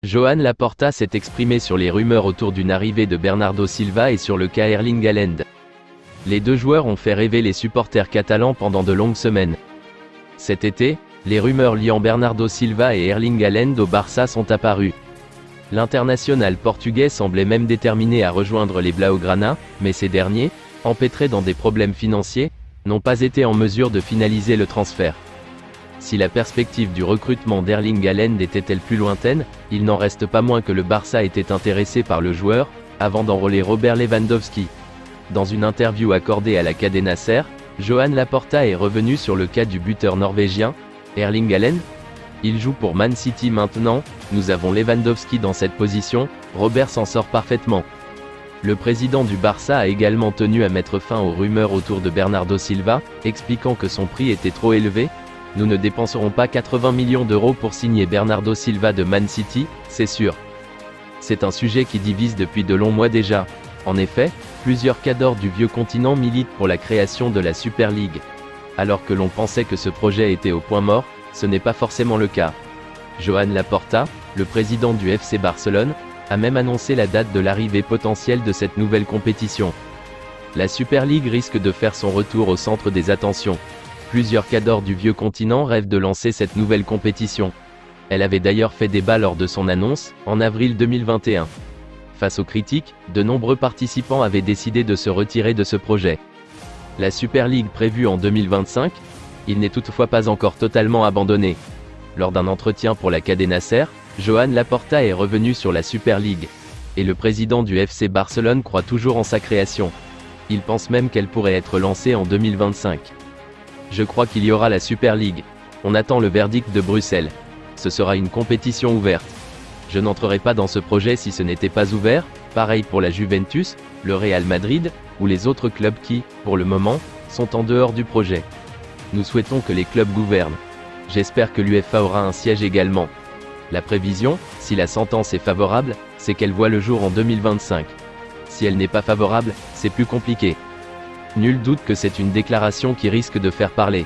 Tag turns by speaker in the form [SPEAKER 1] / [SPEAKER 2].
[SPEAKER 1] Joan Laporta s'est exprimé sur les rumeurs autour d'une arrivée de Bernardo Silva et sur le cas Erling Haaland. Les deux joueurs ont fait rêver les supporters catalans pendant de longues semaines. Cet été, les rumeurs liant Bernardo Silva et Erling Haaland au Barça sont apparues. L'international portugais semblait même déterminé à rejoindre les Blaugrana, mais ces derniers, empêtrés dans des problèmes financiers, n'ont pas été en mesure de finaliser le transfert. Si la perspective du recrutement d'Erling Haaland était-elle plus lointaine, il n'en reste pas moins que le Barça était intéressé par le joueur, avant d'enrôler Robert Lewandowski. Dans une interview accordée à la Cadena SER, Joan Laporta est revenu sur le cas du buteur norvégien, Erling Haaland. Il joue pour Man City maintenant, nous avons Lewandowski dans cette position, Robert s'en sort parfaitement. Le président du Barça a également tenu à mettre fin aux rumeurs autour de Bernardo Silva, expliquant que son prix était trop élevé. Nous ne dépenserons pas 80 millions d'euros pour signer Bernardo Silva de Man City, c'est sûr. C'est un sujet qui divise depuis de longs mois déjà. En effet, plusieurs cadors du vieux continent militent pour la création de la Super League. Alors que l'on pensait que ce projet était au point mort, ce n'est pas forcément le cas. Joan Laporta, le président du FC Barcelone, a même annoncé la date de l'arrivée potentielle de cette nouvelle compétition. La Super League risque de faire son retour au centre des attentions. Plusieurs cadors du vieux continent rêvent de lancer cette nouvelle compétition. Elle avait d'ailleurs fait débat lors de son annonce, en avril 2021. Face aux critiques, de nombreux participants avaient décidé de se retirer de ce projet. La Super League prévue en 2025, il n'est toutefois pas encore totalement abandonné. Lors d'un entretien pour la Cadena SER, Joan Laporta est revenu sur la Super League. Et le président du FC Barcelone croit toujours en sa création. Il pense même qu'elle pourrait être lancée en 2025. Je crois qu'il y aura la Super League. On attend le verdict de Bruxelles. Ce sera une compétition ouverte. Je n'entrerai pas dans ce projet si ce n'était pas ouvert, pareil pour la Juventus, le Real Madrid, ou les autres clubs qui, pour le moment, sont en dehors du projet. Nous souhaitons que les clubs gouvernent. J'espère que l'UEFA aura un siège également. La prévision, si la sentence est favorable, c'est qu'elle voit le jour en 2025. Si elle n'est pas favorable, c'est plus compliqué. Nul doute que c'est une déclaration qui risque de faire parler.